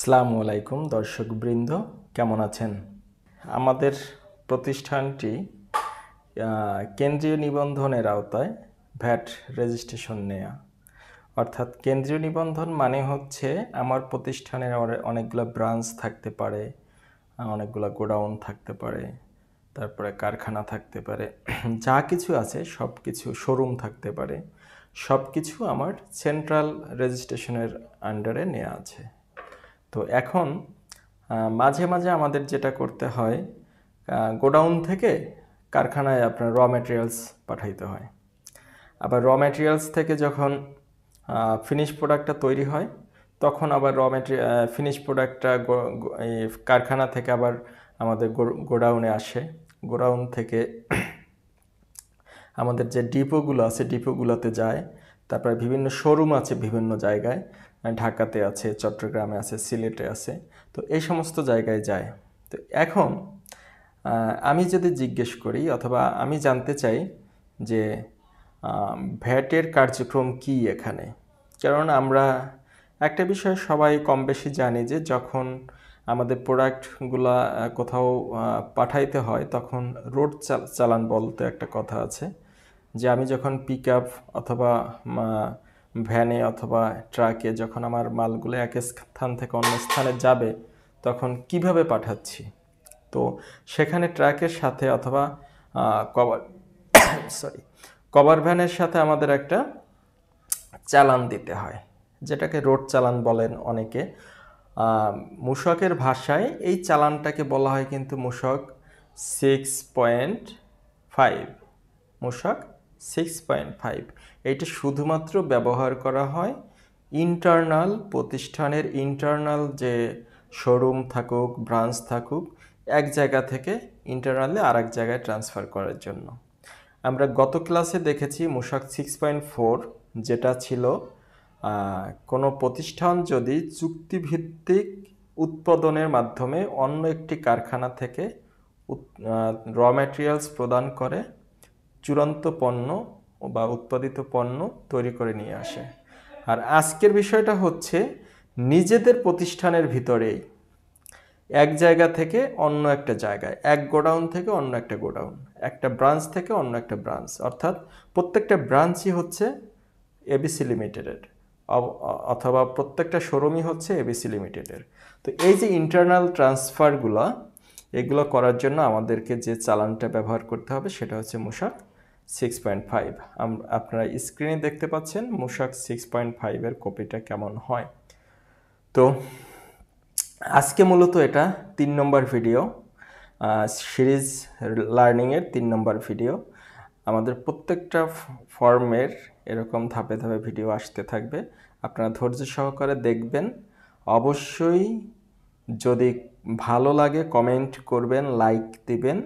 আসসালামু আলাইকুম দর্শকবৃন্দ, কেমন আছেন? আমাদের প্রতিষ্ঠানটি কেন্দ্রীয় নিবন্ধনের আওতায় ভ্যাট রেজিস্ট্রেশন নেয়া, অর্থাৎ কেন্দ্রীয় নিবন্ধন মানে হচ্ছে আমার প্রতিষ্ঠানের অনেকগুলো ব্রাঞ্চ থাকতে পারে, অনেকগুলো গোডাউন থাকতে পারে, তারপরে কারখানা থাকতে পারে, যা কিছু আছে সব কিছু, শোরুম থাকতে পারে, সব কিছু আমার সেন্ট্রাল রেজিস্ট্রেশনের আন্ডারে নেওয়া আছে। তো এখন মাঝে মাঝে আমাদের যেটা করতে হয়, গোডাউন থেকে কারখানায় আপনার র ম্যাটেরিয়ালস পাঠাইতে হয়। আবার র ম্যাটেরিয়ালস থেকে যখন ফিনিশ প্রোডাক্টটা তৈরি হয়, তখন আবার ফিনিশ প্রোডাক্টটা এই কারখানা থেকে আবার আমাদের গোডাউনে আসে। গোডাউন থেকে আমাদের যে ডিপোগুলো আছে ডিপোগুলোতে যায়, তারপরে বিভিন্ন শোরুম আছে বিভিন্ন জায়গায়, ঢাকাতে আছে, চট্টগ্রামে আছে, সিলেটে আছে, তো এই সমস্ত জায়গায় যায়। তো এখন আমি যদি জিজ্ঞেস করি অথবা আমি জানতে চাই যে ভ্যাটের কার্যক্রম কি এখানে, কারণ আমরা একটা বিষয় সবাই কম বেশি জানি যে যখন আমাদের প্রোডাক্টগুলা কোথাও পাঠাইতে হয় তখন রোড চালান বলতে একটা কথা আছে, যে আমি যখন পিক আপ অথবা ভ্যানে অথবা ট্রাকে যখন আমার মালগুলো এক স্থান থেকে অন্য স্থানে যাবে তখন কিভাবে পাঠাচ্ছি। তো সেখানে ট্রাকের সাথে অথবা কভার ভ্যানের সাথে আমাদের একটা চালান দিতে হয়, যেটাকে রোড চালান বলেন অনেকে। মূসকের ভাষায় এই চালানটাকে বলা হয় কিন্তু মূসক 6.5। মূসক 6.5 এইটা শুধুমাত্র ব্যবহার করা হয় ইন্টারনাল প্রতিষ্ঠানের ইন্টারনাল যে শোরুম থাকুক, ব্রাঞ্চ থাকুক, এক জায়গা থেকে ইন্টারনালি আর এক জায়গায় ট্রান্সফার করার জন্য। আমরা গত ক্লাসে দেখেছি মূসক 6.4, যেটা ছিল কোনো প্রতিষ্ঠান যদি চুক্তিভিত্তিক উৎপাদনের মাধ্যমে অন্য একটি কারখানা থেকে র ম্যাটেরিয়ালস প্রদান করে চূড়ান্ত পণ্য বা উৎপাদিত পণ্য তৈরি করে নিয়ে আসে। আর আজকের বিষয়টা হচ্ছে নিজেদের প্রতিষ্ঠানের ভিতরেই এক জায়গা থেকে অন্য একটা জায়গায়, এক গোডাউন থেকে অন্য একটা গোডাউন, একটা ব্রাঞ্চ থেকে অন্য একটা ব্রাঞ্চ, অর্থাৎ প্রত্যেকটা ব্রাঞ্চই হচ্ছে এবিসি লিমিটেডের অথবা প্রত্যেকটা শোরুমই হচ্ছে এবিসি লিমিটেডের। তো এই যে ইন্টারনাল ট্রান্সফারগুলো, এগুলো করার জন্য আমাদেরকে যে চালানটা ব্যবহার করতে হবে সেটা হচ্ছে মূসক 6.5। আপনারা স্ক্রিনে দেখতে পাচ্ছেন মূসক 6.5-এর কপিটা কেমন হয়। তো আজকে মূলত এটা 3 নম্বর ভিডিও, সিরিজ লার্নিংয়ের 3 নম্বর ভিডিও। আমাদের প্রত্যেকটা ফর্মের এরকম ধাপে ধাপে ভিডিও আসতে থাকবে, আপনারা ধৈর্য সহকারে দেখবেন। অবশ্যই যদি ভালো লাগে কমেন্ট করবেন, লাইক দিবেন